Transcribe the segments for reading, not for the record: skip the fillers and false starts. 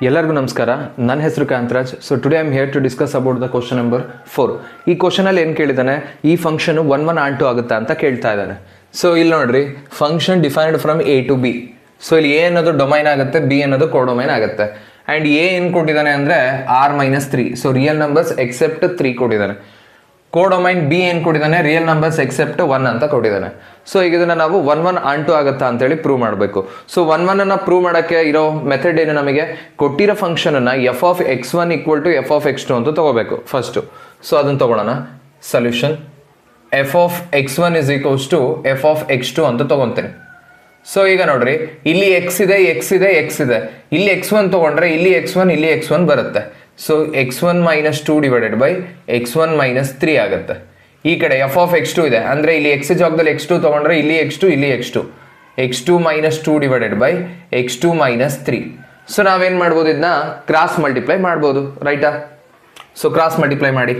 ಎಲ್ಲರಿಗೂ ನಮಸ್ಕಾರ. ನನ್ನ ಹೆಸರು Kantharaj. So today I am here to discuss about the question number 4. ಈ ಕ್ವಶನಲ್ಲಿ ಏನು ಕೇಳಿದ್ದಾನೆ, ಈ ಫಂಕ್ಷನ್ 1 1 ಆನ್ ಟು ಆಗುತ್ತಾ ಅಂತ ಕೇಳ್ತಾ ಇದ್ದಾನೆ. ಸೊ ಇಲ್ಲಿ ನೋಡ್ರಿ, function defined from A to B. So ಇಲ್ಲಿ ಎ ಅನ್ನೋದು ಡೊಮೈನ್ ಆಗುತ್ತೆ, ಬಿ ಅನ್ನೋದು ಕೋಡೊಮೈನ್ ಆಗುತ್ತೆ. ಆ್ಯಂಡ್ ಎ ಏನು ಕೊಟ್ಟಿದ್ದಾನೆ ಅಂದರೆ r-3. So real numbers accept 3 ಕೊಟ್ಟಿದ್ದಾನೆ. ಕೋಡೊಮೈನ್ ಬಿ ಏನು ಕೊಟ್ಟಿದ್ದಾನೆ, ರಿಯಲ್ ನಂಬರ್ಸ್ ಎಕ್ಸೆಪ್ಟ್ 1 ಅಂತ ಕೊಟ್ಟಿದ್ದಾನೆ. ಸೊ ಈಗ ಇದನ್ನು ನಾವು 1 1 ಆನ್ ಟು ಆಗುತ್ತಾ ಅಂತೇಳಿ ಪ್ರೂವ್ ಮಾಡಬೇಕು. ಸೊ 1 1 ಅನ್ನು ಪ್ರೂವ್ ಮಾಡೋಕ್ಕೆ ಇರೋ ಮೆಥಡ್ ಏನು, ನಮಗೆ ಕೊಟ್ಟಿರೋ ಫಂಕ್ಷನನ್ನು f(x1) = f(x2) ಅಂತ ತಗೋಬೇಕು ಫಸ್ಟು. ಸೊ ಅದನ್ನು ತಗೊಳ್ಳೋಣ. ಸೊಲ್ಯೂಷನ್ f(x1) = f(x2) ಅಂತ ತಗೊತೀನಿ. ಸೊ ಈಗ ನೋಡ್ರಿ, ಇಲ್ಲಿ ಎಕ್ಸ್ ಇದೆ, ಎಕ್ಸ್ ಇದೆ, ಎಕ್ಸ್ ಇದೆ. ಇಲ್ಲಿ x1 ತಗೊಂಡ್ರೆ ಇಲ್ಲಿ x1, ಇಲ್ಲಿ x1 ಬರುತ್ತೆ. ಸೊ x1 - 2 / x1 - 3 ಆಗುತ್ತೆ. ಈ ಕಡೆ f(x2) ಇದೆ, ಅಂದರೆ ಇಲ್ಲಿ x ಜಾಗದಲ್ಲಿ x2 ತಗೊಂಡ್ರೆ ಇಲ್ಲಿ x2, ಇಲ್ಲಿ x2. x2 - 2 / x2 - 3. ಸೊ ನಾವೇನು ಮಾಡ್ಬೋದು, ಇದನ್ನ ಕ್ರಾಸ್ ಮಲ್ಟಿಪ್ಲೈ ಮಾಡ್ಬೋದು, ರೈಟಾ? ಸೊ ಕ್ರಾಸ್ ಮಲ್ಟಿಪ್ಲೈ ಮಾಡಿ.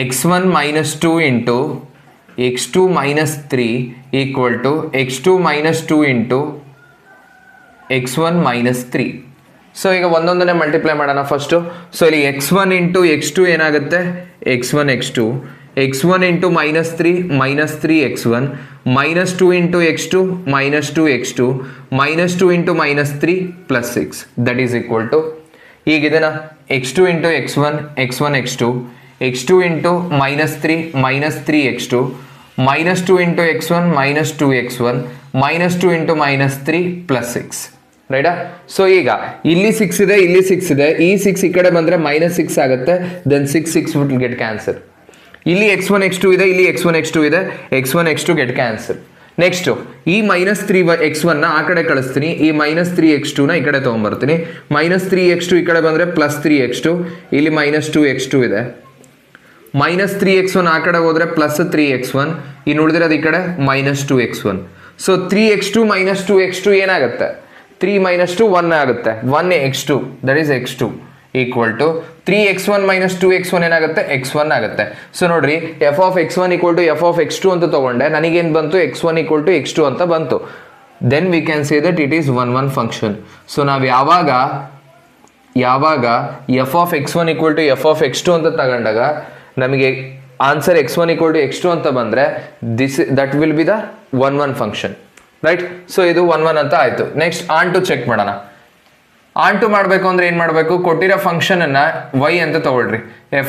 x1 - 2 × x2 - 3 = x2 - 2 × x1 - 3. So ಈಗ ಒಂದೊಂದನ್ನೇ ಮಲ್ಟಿಪ್ಲೈ ಮಾಡೋಣ ಫಸ್ಟು. ಸೊ ಇಲ್ಲಿ x1 × x2 ಏನಾಗುತ್ತೆ, x1 x2, x1 × -3 -3x1, -2 × x2 -2x2, -2 × -3 +6. That is equal to, ಈಗ ಇದನ್ನ x2 × x1, x1 x2, x2 × -3 -3x2, -2 × x1 -2x1, -2 × -3 +6. ರೈಟಾ? So ಈಗ ಇಲ್ಲಿ 6 ಇದೆ, ಇಲ್ಲಿ 6 ಇದೆ. ಈ 6 ಈ ಕಡೆ ಬಂದರೆ -6 ಆಗುತ್ತೆ. Then 6 will get cancel. ಇಲ್ಲಿ x1 x2 ಇದೆ, ಇಲ್ಲಿ x1 x2 ಇದೆ. x1 x2 get cancel. Next ಈ -3x1 ಆ ಕಡೆ ಕಳಿಸ್ತೀನಿ, ಈ -3x2 ಈ ಕಡೆ ತೊಗೊಂಬರ್ತೀನಿ. -3x2 ಈ ಕಡೆ ಬಂದರೆ +3x2, ಇಲ್ಲಿ -2x2 ಇದೆ. -3x1 ಆ ಕಡೆ ಹೋದರೆ +3x1, ಇನ್ನು ಉಳಿದಿರೋದು ಈ ಕಡೆ -2x1. ಸೊ 3x2 - 2x2 ಏನಾಗುತ್ತೆ, 3 - 2 1 ಆಗುತ್ತೆ. 1x2, that is x2 = 3x1 - 2x1 ಏನಾಗುತ್ತೆ, x1 ಆಗುತ್ತೆ. ಸೊ ನೋಡ್ರಿ, f(x1) = f(x2) ಅಂತ ತಗೊಂಡೆ, ನನಗೇನು ಬಂತು, x1 = x2 ಅಂತ ಬಂತು. Then we can say that it is 1 1 function. So ನಾವು ಯಾವಾಗ f(x1) = f(x2) ಅಂತ ತಗೊಂಡಾಗ ನಮಗೆ ಆನ್ಸರ್ x1 = x2 ಅಂತ ಬಂದರೆ that will be the 1 1 function, right? So ಇದು 1 1 ಅಂತ ಆಯಿತು. ನೆಕ್ಸ್ಟ್ ಆನ್ ಟು ಚೆಕ್ ಮಾಡೋಣ. ಆನ್ ಟು ಮಾಡಬೇಕು ಅಂದರೆ ಏನು ಮಾಡಬೇಕು, ಕೊಟ್ಟಿರೋ ಫಂಕ್ಷನನ್ನು y ಅಂತ ತಗೊಳ್ರಿ.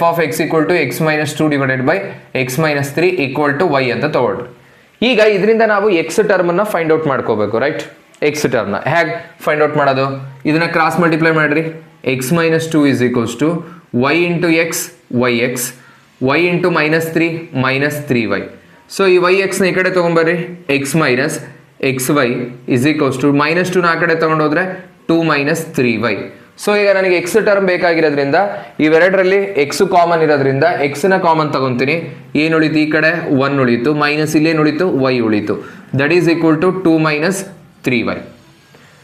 f(x) = x - 2 / x - 3 = y ಅಂತ ತಗೊಳ್ರಿ. ಈಗ ಇದರಿಂದ ನಾವು ಎಕ್ಸ್ ಟರ್ಮನ್ನು ಫೈಂಡ್ ಔಟ್ ಮಾಡ್ಕೋಬೇಕು, ರೈಟ್? ಎಕ್ಸ್ ಟರ್ಮ್ನ ಹೇಗೆ ಫೈಂಡ್ ಔಟ್ ಮಾಡೋದು, ಇದನ್ನು ಕ್ರಾಸ್ ಮಲ್ಟಿಪ್ಲೈ ಮಾಡಿರಿ. x - 2 = y × x yx, y × -3 -3y. So ಈ yx ನ ಈ ಕಡೆ ತೊಗೊಂಬರ್ರಿ. x - xy = -2 ಆ ಕಡೆ ತೊಗೊಂಡೋದ್ರೆ 2 - 3y. ಸೊ ಈಗ ನನಗೆ ಎಕ್ಸ್ ಟರ್ಮ್ ಬೇಕಾಗಿರೋದ್ರಿಂದ ಇವೆರಡರಲ್ಲಿ ಎಕ್ಸ್ ಕಾಮನ್ ಇರೋದ್ರಿಂದ ಎಕ್ಸ್ನ ಕಾಮನ್ ತಗೊತೀನಿ. ಏನು ಉಳಿತು, ಈ ಕಡೆ 1 ಉಳಿತು, ಮೈನಸ್ ಇಲ್ಲೇನು ಉಳಿತು, y ಉಳಿತು. That is equal to 2 - 3y.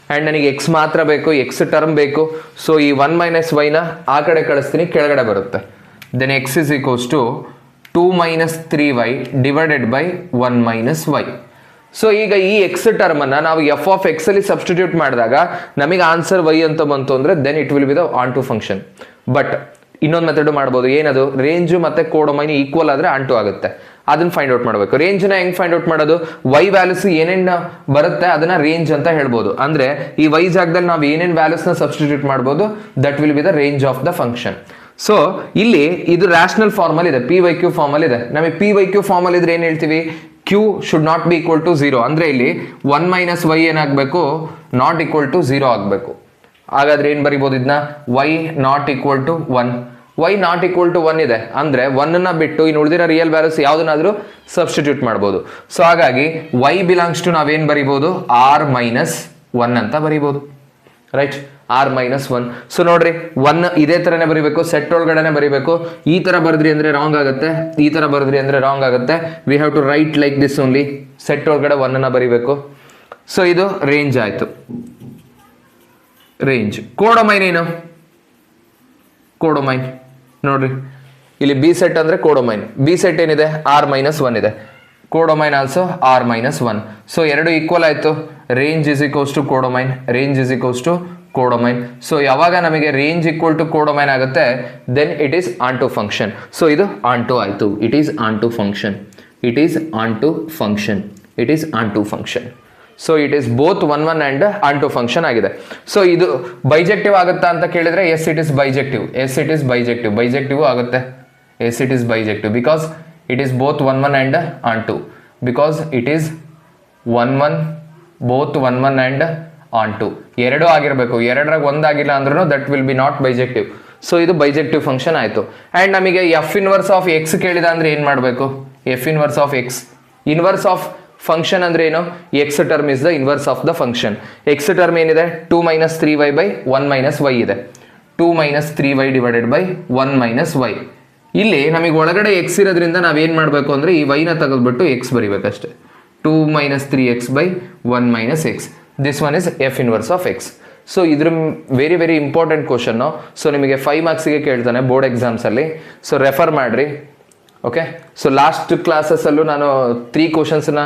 And ನನಗೆ ಎಕ್ಸ್ ಮಾತ್ರ ಬೇಕು, ಎಕ್ಸ್ ಟರ್ಮ್ ಬೇಕು. ಸೊ ಈ 1 - y ನ ಆ ಕಡೆ ಕಳಿಸ್ತೀನಿ, ಕೆಳಗಡೆ ಬರುತ್ತೆ. Then x = 2 - 3y / 1 - y. So ಈಗ ಈ ಎಕ್ಸ್ ಟರ್ಮನ್ನು ನಾವು f(x) ಅಲ್ಲಿ ಸಬ್ಸ್ಟಿಟ್ಯೂಟ್ ಮಾಡಿದಾಗ ನಮಗೆ ಆನ್ಸರ್ y ಅಂತ ಬಂತು ಅಂದರೆ then it will be the onto function. But ಇನ್ನೊಂದು ಮೆಥಡ್ ಮಾಡ್ಬೋದು. ಏನದು, ರೇಂಜು ಮತ್ತು ಕೋಡೊಮೈನ್ ಈಕ್ವಲ್ ಆದರೆ ಆನ್ ಟು ಆಗುತ್ತೆ. ಅದನ್ನು ಫೈಂಡ್ ಔಟ್ ಮಾಡಬೇಕು. ರೇಂಜನ್ನ ಹೆಂಗೆ ಫೈಂಡ್ ಔಟ್ ಮಾಡೋದು, y ವ್ಯಾಲ್ಯೂಸ್ ಏನೇನು ಬರುತ್ತೆ ಅದನ್ನು ರೇಂಜ್ ಅಂತ ಹೇಳ್ಬೋದು. ಅಂದರೆ ಈ y ಜಾಗದಲ್ಲಿ ನಾವು ಏನೇನು ವ್ಯಾಲ್ಯೂಸ್ನ ಸಬ್ಸ್ಟಿಟ್ಯೂಟ್ ಮಾಡ್ಬೋದು, that will be the range of the function. So ಇಲ್ಲಿ ಇದು ರ್ಯಾಷನಲ್ ಫಾರ್ಮಲ್ ಇದೆ, PYQ ಫಾರ್ಮಲ್ ಇದೆ. ನಮಗೆ PYQ ಫಾರ್ಮಲ್ ಇದ್ರೆ ಏನು ಹೇಳ್ತೀವಿ, q should not be equal to 0. ಅಂದರೆ ಇಲ್ಲಿ 1 - y ಏನಾಗಬೇಕು, ನಾಟ್ ಈಕ್ವಲ್ ಟು 0 ಆಗಬೇಕು. ಹಾಗಾದ್ರೆ ಏನು ಬರಿಬೋದು, ಇದನ್ನ y not equal to 1. y not equal to 1 ಇದೆ ಅಂದರೆ 1ನ್ನ ಬಿಟ್ಟು ಇನ್ನು ಉಳಿದಿರೋ ರಿಯಲ್ ವ್ಯಾಲ್ಯೂಸ್ ಯಾವುದನ್ನಾದರೂ ಸಬ್ಸ್ಟಿಟ್ಯೂಟ್ ಮಾಡ್ಬೋದು. ಸೊ ಹಾಗಾಗಿ y ಬಿಲಾಂಗ್ಸ್ ಟು ನಾವೇನು ಬರಿಬೋದು, r - 1 ಅಂತ ಬರಿಬೋದು, ರೈಟ್? r - 1. ಸೊ ನೋಡ್ರಿ, 1 ಇದೇ ಥರನೇ ಬರೀಬೇಕು, ಸೆಟ್ ಒಳಗಡೆನೆ ಬರೀಬೇಕು. ಈ ಥರ ಬರೆದ್ರಿ ಅಂದರೆ ರಾಂಗ್ ಆಗುತ್ತೆ, ಈ ಥರ ಬರೆದ್ರಿ ಅಂದರೆ ರಾಂಗ್ ಆಗುತ್ತೆ. We have to write like this only. Set ಒಳಗಡೆ 1ನ್ನ ಬರೀಬೇಕು. ಸೊ ಇದು ರೇಂಜ್ ಆಯಿತು. ರೇಂಜ್. ಕೋಡೊಮೈನ್ ಏನು, ಕೋಡೊಮೈನ್ ನೋಡ್ರಿ, ಇಲ್ಲಿ ಬಿ ಸೆಟ್ ಅಂದರೆ ಕೋಡೊಮೈನ್. ಬಿ ಸೆಟ್ ಏನಿದೆ, r - 1 ಇದೆ. Codomain also r - 1. ಸೊ ಎರಡು ಈಕ್ವಲ್ ಆಯಿತು. Range is equals to codomain, range is equals to codomain. So ಯಾವಾಗ ನಮಗೆ ರೇಂಜ್ ಈಕ್ವಲ್ ಟು ಕೋಡೊಮೈನ್ ಆಗುತ್ತೆ then it is onto function. So ಇದು onto ಆಯಿತು, it is onto function, it is onto function, it is onto function. So it is both 1 1 and onto function ಆಗಿದೆ. So ಇದು bijective ಆಗುತ್ತಾ ಅಂತ ಕೇಳಿದ್ರೆ yes it is bijective, yes it is bijective, bijective ಆಗುತ್ತೆ, yes it is bijective because it is both 1 1 and onto, because it is 1 1 both 1 1 and onto, ಎರಡೂ ಆಗಿರಬೇಕು, ಎರಡರಾಗ ಒಂದಾಗಿಲ್ಲ ಅಂದ್ರೂ that will be not bijective. So ಇದು bijective function ಆಯಿತು. And ನಮಗೆ F inverse of X ಕೇಳಿದ ಅಂದರೆ ಏನು ಮಾಡಬೇಕು? F inverse of X, inverse of function ಅಂದ್ರೆ ಏನು? X term is the inverse of the function. X term ಏನಿದೆ? 2 - 3y ಬೈ 1 - y ಇದೆ, 2 - 3y ಡಿವೈಡೆಡ್ ಬೈ 1 - y. ಇಲ್ಲಿ ನಮಗೆ ಒಳಗಡೆ ಎಕ್ಸ್ ಇರೋದ್ರಿಂದ ನಾವೇನು ಮಾಡಬೇಕು ಅಂದರೆ ಈ ವೈನ ತೆಗೆದ್ಬಿಟ್ಟು ಎಕ್ಸ್ ಬರಿಬೇಕಷ್ಟೆ, 2 - 3x by 1 - x. This one is F inverse of X. So ಇದ್ರ ವೆರಿ ವೆರಿ ಇಂಪಾರ್ಟೆಂಟ್ ಕ್ವಶನ್ನು. ಸೊ ನಿಮಗೆ 5 ಮಾರ್ಕ್ಸಿಗೆ ಕೇಳ್ತಾನೆ ಬೋರ್ಡ್ ಎಕ್ಸಾಮ್ಸಲ್ಲಿ. ಸೊ ರೆಫರ್ ಮಾಡಿರಿ. ಓಕೆ, ಸೊ ಲಾಸ್ಟ್ ಕ್ಲಾಸಸ್ಸಲ್ಲೂ ನಾನು 3 ಕ್ವಶನ್ಸ್ನ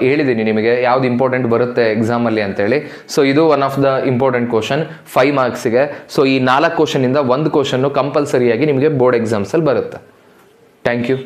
ಹೇಳಿದ್ದೀನಿ ನಿಮಗೆ ಯಾವ್ದು ಇಂಪಾರ್ಟೆಂಟ್ ಬರುತ್ತೆ ಎಕ್ಸಾಮಲ್ಲಿ ಅಂತೇಳಿ. ಸೊ ಇದು one of the important question 5 ಮಾರ್ಕ್ಸಿಗೆ. ಸೊ ಈ 4 ಕ್ವಶನಿಂದ 1 ಕ್ವಶನ್ನು ಕಂಪಲ್ಸರಿಯಾಗಿ ನಿಮಗೆ ಬೋರ್ಡ್ ಎಕ್ಸಾಮ್ಸಲ್ಲಿ ಬರುತ್ತೆ. Thank you.